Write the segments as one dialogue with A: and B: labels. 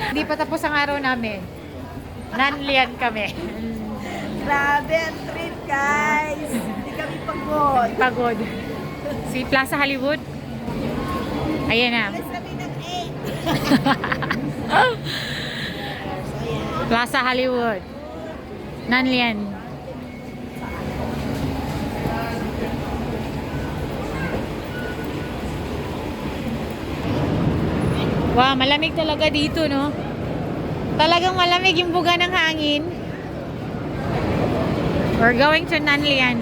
A: Hindi pa tapos ang araw namin. Nanlian kami.
B: Grabe ang trip, guys. Hindi kami pagod.
A: Pagod. Si Plaza Hollywood. Ayan na.
B: Alas kami ng 8.
A: Plaza Hollywood. Nanlian. Wow, malamig talaga dito, no? Talagang malamig yung buga ng hangin. We're going to Nanlian.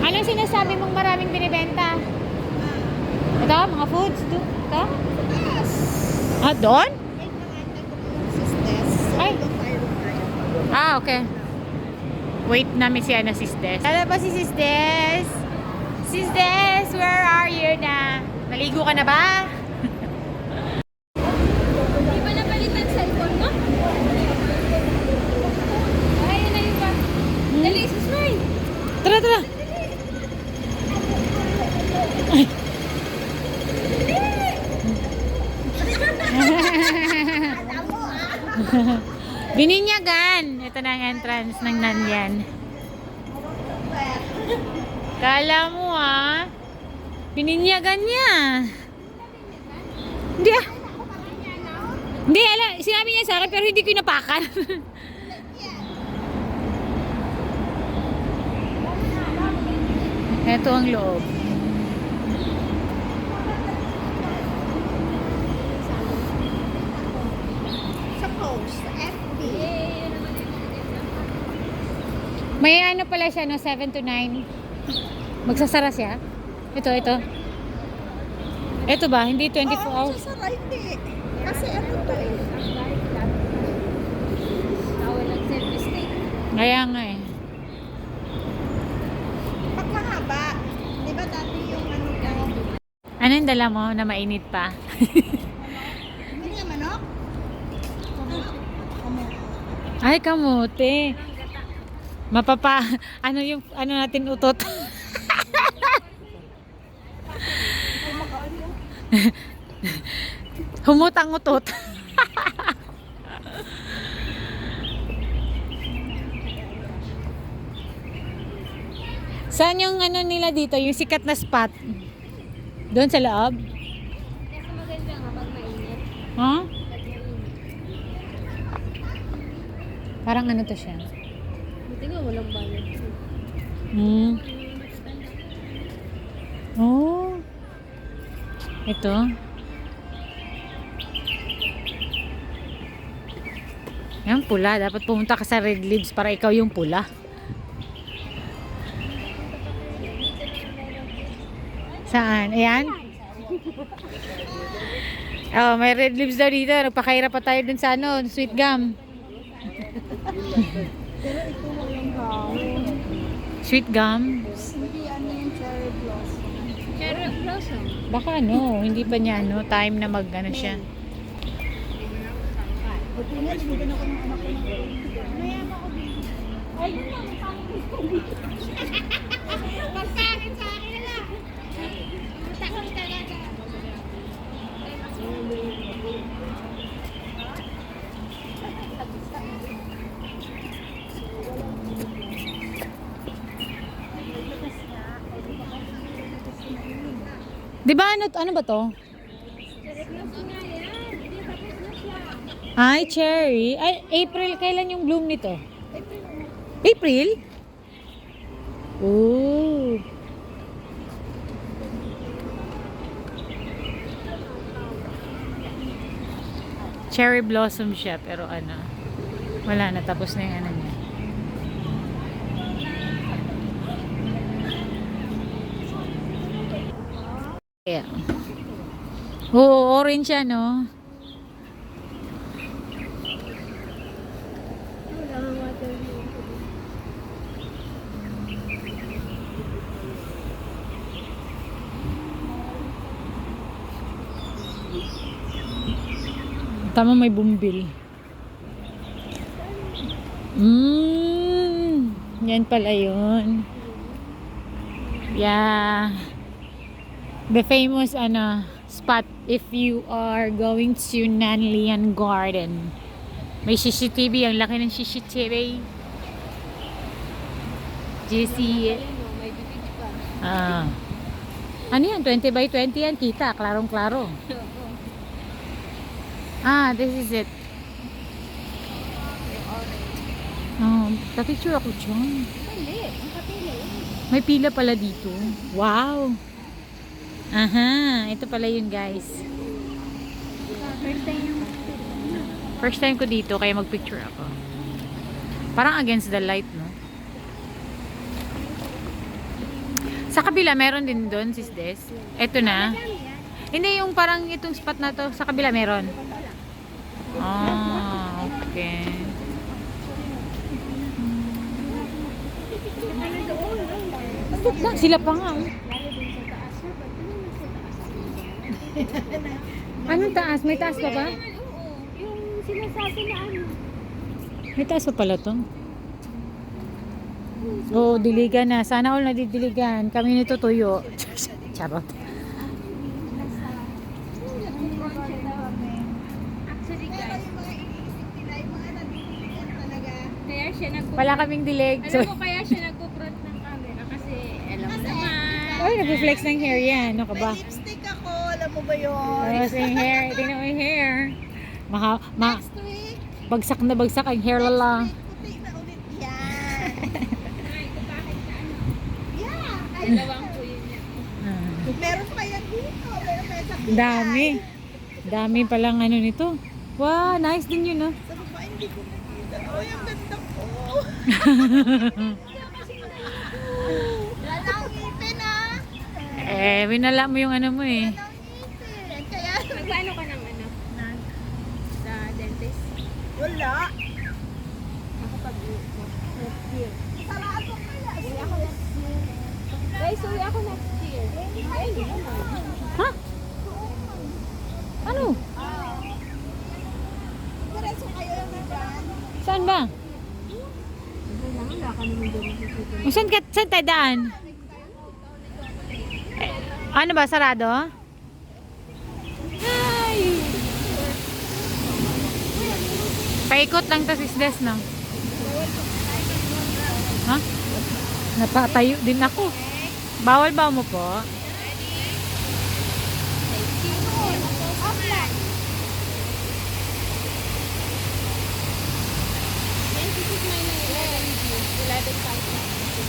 A: Anong sinasabi mong maraming binibenta? Ito, mga foods. Ito? Ah, doon? Ay. Ah, okay. Wait namin si Sis Des. Ano ba si Sis Des? Sis Des, where are you na? Naligo ka na ba?
C: Di ba napalitan cellphone mo? Ay, yun na yun ba? Dali, sis May.
A: Tara, tara. Ay. Bininyagan. Ito na ang entrance ng Nanlian. Kala mo bininyagan niya. Hindi Hindi, sinabi niya sa akin pero hindi ko inapakan. Ito ang loob.
B: Suppose, FB.
A: May ano pala siya, no? 7 to 9. Magsasara siya. Ito. Ito ba? Hindi 24 hours.
B: Sa right eh. Kasi ano to eh.
C: Tawal ang service day.
A: Kaya nga eh.
B: Pag mahaba, di ba dati yung ano ko?
A: Ano yung dala mo na mainit pa?
B: Hindi nga manok?
A: Ay, kamote. Ano natin utot? Humutang utot. Saan yung ano nila dito? Yung sikat na spot? Doon sa loob?
C: Kasi maganda nga pag mainit.
A: Huh? Parang ano to siya?
C: Buti nga walang bayad.
A: Hmm. Oh. Ito. Yan, pula. Dapat pumunta ka sa Red Leaves para ikaw yung pula. Saan? Ayan? Oh, may Red Leaves daw dito. Nagpakaira pa tayo dun sa ano, sweet gum.
B: Pero ito walang hawon.
A: Sweet gum?
B: Hindi ano yung cherry blossom.
C: Cherry blossom.
A: Baka ano, hindi pa niya ano, time na mag ano siya.
B: Buti nga, binigyan ako ng anak ko ng
C: Mayama ko din. Ay, yun lang. Pagpangit sa akin na lang. Takot talaga.
A: Di ba ano ba to?
C: Cherry blossom nga yan. Hindi, tapos na siya.
A: Ay, cherry. Ay, April. Kailan yung bloom nito? April? Oh. Cherry blossom siya, pero ano, wala na. Tapos na yung ano niya. Yeah. Oo, orange siya, no? Tama, may bumbil. Yan pala yun. Yeah. The famous spot if you are going to Nanlian Garden. May CCTV, ang laki ng CCTV. Do you see it?
C: May bibig pa.
A: Ah. Ano yan? 20 by 20 yan. Kita. Klarong-klaro. Ah, this is it. Oh, pa-picture ako dyan.
C: Hindi, makapili.
A: May pila pala dito. Wow! Aha, ito pala yun guys.
C: First time yung
A: First time ko dito, kaya mag-picture ako. Parang against the light, no? Sa kabila, meron din doon, sis Des. Ito na. Hindi, yung parang itong spot na to. Sa kabila, meron. Ah, okay. Sila pa nga. Oh. Anong taas? May taas pa ba?
C: Oo, yung sinasabi na ano.
A: May taas pa pala to. Oo, diligan na. Sana all nadidiligan. Kami nito tuyo. Charot.
C: Actually guys, kaya siya
A: Wala kaming dilig. So,
C: Alam mo kaya siya nagpo-front ng camera kasi alam mo naman.
A: ay, nag-flex ng hair yan. Ano ka ba?
B: May lipstick ako, alam mo ba yun?
A: Tapos yung hair. Tingnan mo yung hair.
B: Next week,
A: Bagsak na bagsak ang hair lala.
B: puti na ulit yan.
C: Ay, ito bakit ka ano?
B: Yeah. Ay,
C: Dalawang po yun yan.
B: meron pa yan dito. Meron pa yan sa Pinay.
A: Dami. Dami palang ano nito. Wow, nice din yun ah.
B: Sa baba, hindi ko nakita. Oh, yung ganda ko. Wala nang ngipin ah.
A: Winala mo yung ano mo eh.
B: Wala nang ngipin. Kaya,
C: Nagpaano ka ng ano? Sa dentist?
B: wala.
C: Ako pag
B: Sarado kaya.
C: Uwi ako next year. Guys, uwi ako next year. Ay, hindi naman.
A: Ha? Ano?
B: Diretso kayo yung nagdaan.
A: Saan ba?
C: Wala ka naman doon makikita.
A: Saan tayo daan? Ano ba? Sarado? Ay! Paikot lang to sis Des, no? Ha? Napatayo din ako. Bawal ba mo po?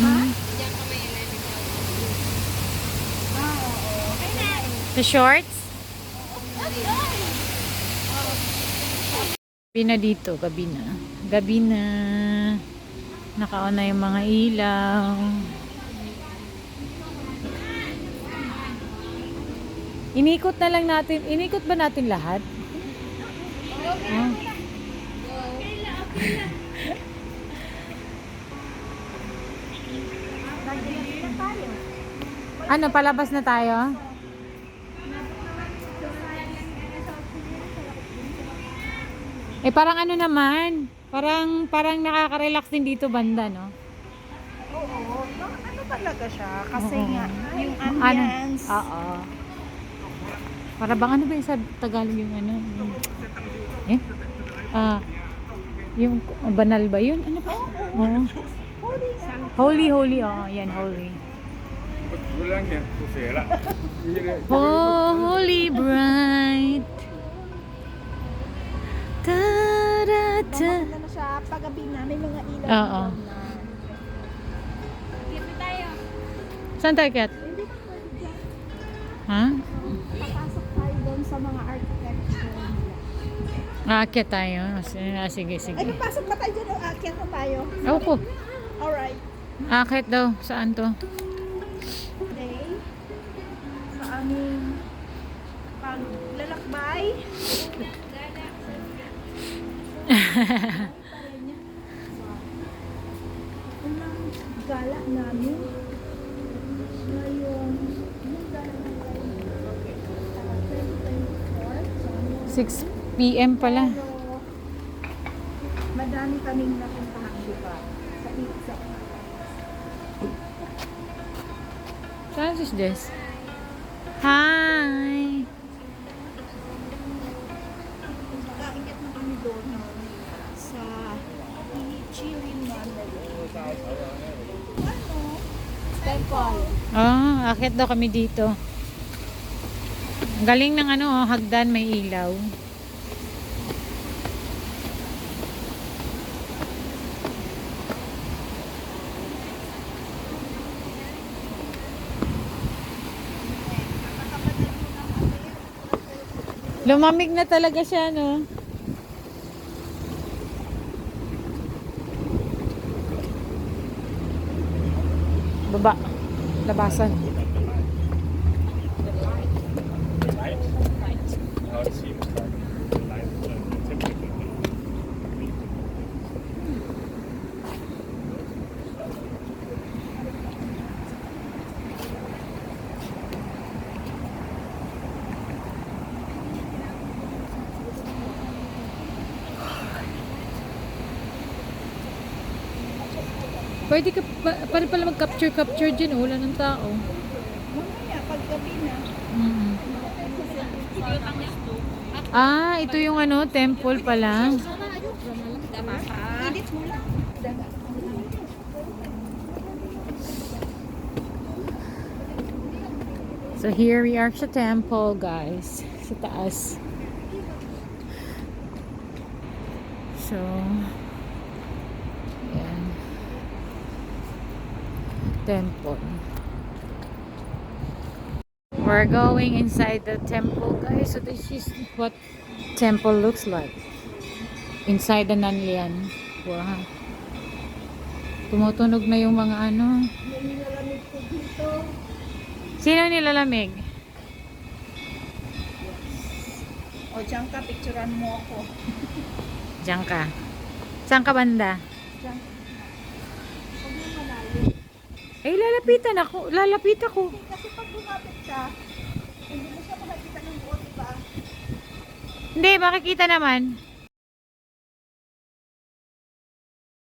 A: Hmm? The shorts? Gabi na dito, gabi na. Gabi na. Nakaon na yung mga ilaw. Inikot na lang natin. Inikot ba natin lahat? Ah. Ano, palabas na tayo? Parang ano naman, parang nakaka-relax din dito banda, no?
B: Oo. Ano talaga siya? Kasi
A: Oo.
B: nga, yung ambience.
A: Oo. Para bang ano ba yung sa Tagalog yung ano? Yung banal ba yun? Ano ba? Oo. Holy, oo. Yan, holy. Oh, holy bright. Ta-da-ta.
B: Ano na siya, paggabi na, may mga ilaw.
A: Oo.
B: na.
C: Dito tayo.
A: Saan tayo, Kat?
B: Hindi ka pwede dyan.
A: Ha?
B: Papasok tayo doon sa mga architecture nila.
A: Aakyat tayo. Sige,
B: Ay,
A: sige.
B: papasok ba tayo dyan o aakyat na tayo?
A: Opo.
B: Alright.
A: Aakyat daw. Saan to?
B: Today, sa aming paglalakbay. Unang gala namin ngayon, yung gala namin 2024.
A: 6 p.m. pala.
B: Pero, madami kaming napuntahan diba? Sa isa.
A: Saan sis Des? Hi!
B: Nakaingat na kami doon sa Ichirin Mandalay. Ano? Temple.
A: Ah, akit daw kami dito. Ang galing ng ano, oh, hagdan may ilaw. Lumamig na talaga siya, no? Baba. Labasan.
D: Now it seems like the light typically.
A: Pwede ka pala mag-capture dyan, oh. Wala ng tao.
B: Mamaya, paggabi na.
A: Mm. Ah, ito yung ano, temple pala.
B: Edit mo lang.
A: So here we are sa temple, guys. Sa taas. So, yan. Temple. We're going inside the temple, guys. So this is what temple looks like. Inside the Nanlian. Wow. Tumutunog na yung mga ano.
B: Yung nilalamig ko dito.
A: Sino nilalamig?
B: O, dyan ka, picturean mo ako.
A: Diyan ka. Saan ka banda?
B: Dyan. Huwag mo malayo.
A: Eh, lalapitan ako. Lalapit ako.
B: Kasi pag lumapit ka, hindi mo siya makakita ng buo, diba?
A: Hindi, makikita naman.